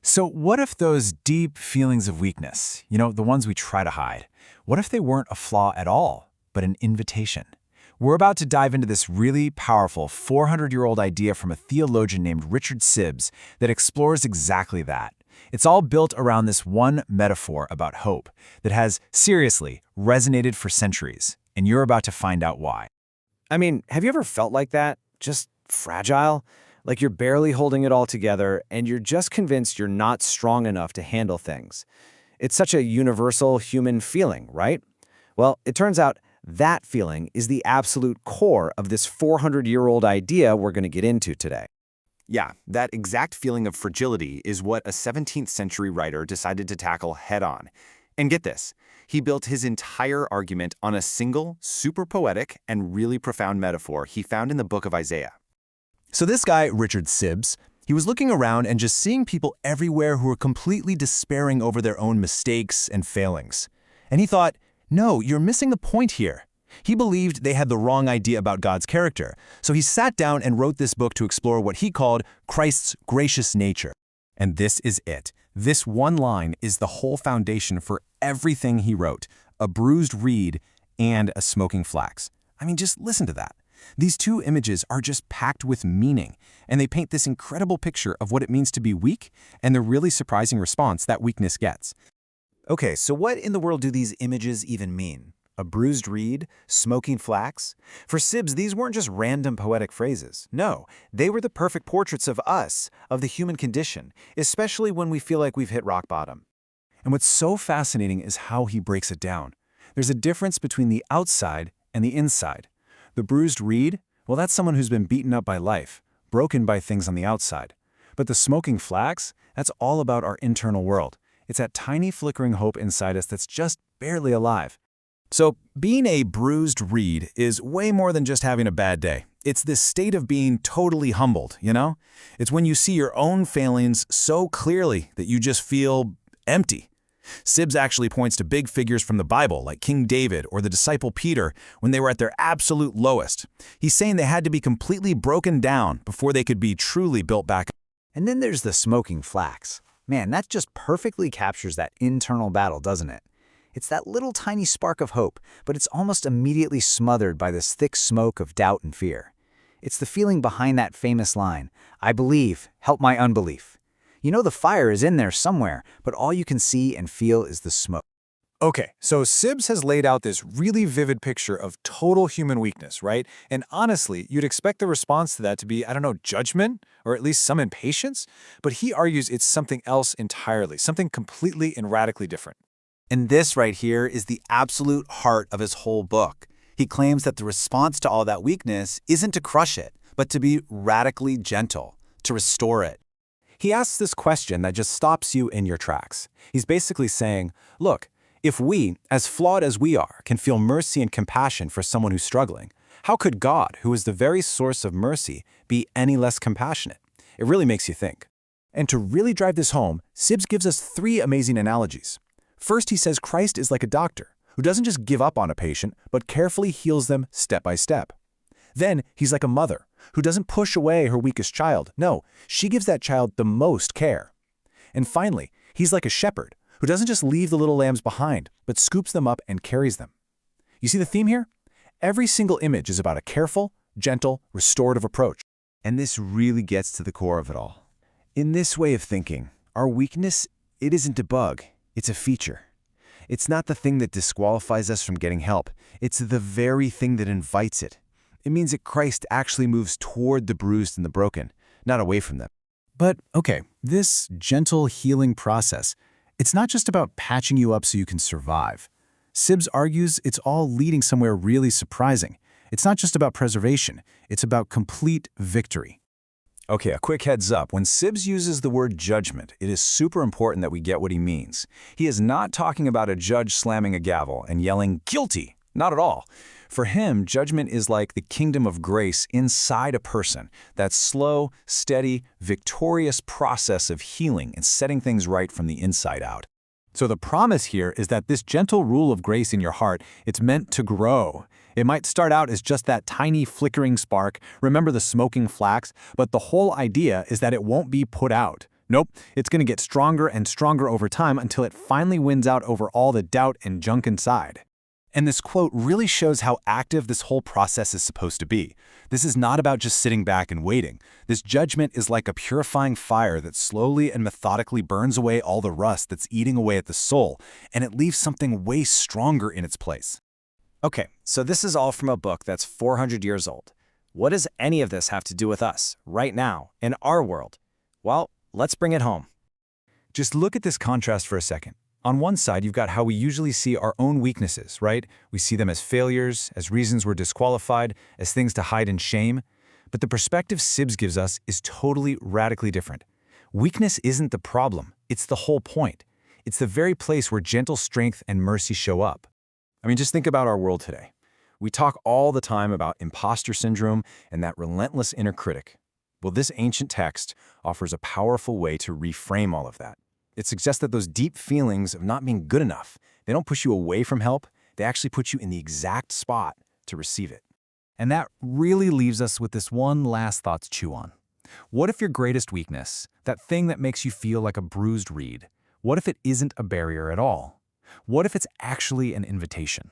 So what if those deep feelings of weakness, the ones we try to hide, what if they weren't a flaw at all, but an invitation? We're about to dive into this really powerful 400-year-old idea from a theologian named Richard Sibbes that explores exactly that. It's all built around this one metaphor about hope that has, seriously, resonated for centuries, and you're about to find out why. I mean, have you ever felt like that? Just fragile? Like you're barely holding it all together and you're just convinced you're not strong enough to handle things. It's such a universal human feeling, right? Well, it turns out that feeling is the absolute core of this 400-year-old idea we're going to get into today. Yeah, that exact feeling of fragility is what a 17th century writer decided to tackle head-on. And get this, he built his entire argument on a single, super poetic, and really profound metaphor he found in the book of Isaiah. So this guy, Richard Sibbes, he was looking around and just seeing people everywhere who were completely despairing over their own mistakes and failings. And he thought, no, you're missing the point here. He believed they had the wrong idea about God's character, so he sat down and wrote this book to explore what he called Christ's gracious nature. And this is it. This one line is the whole foundation for everything he wrote, a bruised reed and a smoking flax. I mean, just listen to that. These two images are just packed with meaning, and they paint this incredible picture of what it means to be weak and the really surprising response that weakness gets. Okay, so what in the world do these images even mean? A bruised reed? Smoking flax? For Sibbes, these weren't just random poetic phrases. No, they were the perfect portraits of us, of the human condition, especially when we feel like we've hit rock bottom. And what's so fascinating is how he breaks it down. There's a difference between the outside and the inside. The bruised reed, well, that's someone who's been beaten up by life, broken by things on the outside. But the smoking flax, that's all about our internal world. It's that tiny flickering hope inside us that's just barely alive. So being a bruised reed is way more than just having a bad day. It's this state of being totally humbled, It's when you see your own failings so clearly that you just feel empty. Sibbes actually points to big figures from the Bible, like King David or the disciple Peter, when they were at their absolute lowest. He's saying they had to be completely broken down before they could be truly built back up. And then there's the smoking flax. Man, that just perfectly captures that internal battle, doesn't it? It's that little tiny spark of hope, but it's almost immediately smothered by this thick smoke of doubt and fear. It's the feeling behind that famous line, "I believe, help my unbelief." The fire is in there somewhere, but all you can see and feel is the smoke. Okay, so Sibbes has laid out this really vivid picture of total human weakness, right? And honestly, you'd expect the response to that to be, judgment, or at least some impatience, but he argues it's something else entirely, something completely and radically different. And this right here is the absolute heart of his whole book. He claims that the response to all that weakness isn't to crush it, but to be radically gentle, to restore it. He asks this question that just stops you in your tracks. He's basically saying, look, if we, as flawed as we are, can feel mercy and compassion for someone who's struggling, how could God, who is the very source of mercy, be any less compassionate? It really makes you think. And to really drive this home, Sibbes gives us three amazing analogies. First, he says Christ is like a doctor who doesn't just give up on a patient, but carefully heals them step by step. Then, he's like a mother who doesn't push away her weakest child. No, she gives that child the most care. And finally, he's like a shepherd who doesn't just leave the little lambs behind, but scoops them up and carries them. You see the theme here? Every single image is about a careful, gentle, restorative approach. And this really gets to the core of it all. In this way of thinking, our weakness, it isn't a bug, it's a feature. It's not the thing that disqualifies us from getting help. It's the very thing that invites it. It means that Christ actually moves toward the bruised and the broken, not away from them. But, okay, this gentle healing process, it's not just about patching you up so you can survive. Sibbes argues it's all leading somewhere really surprising. It's not just about preservation, it's about complete victory. Okay, a quick heads up. When Sibbes uses the word judgment, it is super important that we get what he means. He is not talking about a judge slamming a gavel and yelling, "Guilty!" Not at all. For him, judgment is like the kingdom of grace inside a person, that slow, steady, victorious process of healing and setting things right from the inside out. So the promise here is that this gentle rule of grace in your heart, it's meant to grow. It might start out as just that tiny flickering spark, remember the smoking flax, but the whole idea is that it won't be put out. Nope, it's going to get stronger and stronger over time until it finally wins out over all the doubt and junk inside. And this quote really shows how active this whole process is supposed to be. This is not about just sitting back and waiting. This judgment is like a purifying fire that slowly and methodically burns away all the rust that's eating away at the soul, and it leaves something way stronger in its place. Okay, so this is all from a book that's 400 years old. What does any of this have to do with us, right now, in our world? Well, let's bring it home. Just look at this contrast for a second. On one side, you've got how we usually see our own weaknesses, right? We see them as failures, as reasons we're disqualified, as things to hide in shame. But the perspective Sibbs gives us is totally, radically different. Weakness isn't the problem. It's the whole point. It's the very place where gentle strength and mercy show up. I mean, just think about our world today. We talk all the time about imposter syndrome and that relentless inner critic. Well, this ancient text offers a powerful way to reframe all of that. It suggests that those deep feelings of not being good enough, they don't push you away from help, they actually put you in the exact spot to receive it. And that really leaves us with this one last thought to chew on. What if your greatest weakness, that thing that makes you feel like a bruised reed, what if it isn't a barrier at all? What if it's actually an invitation?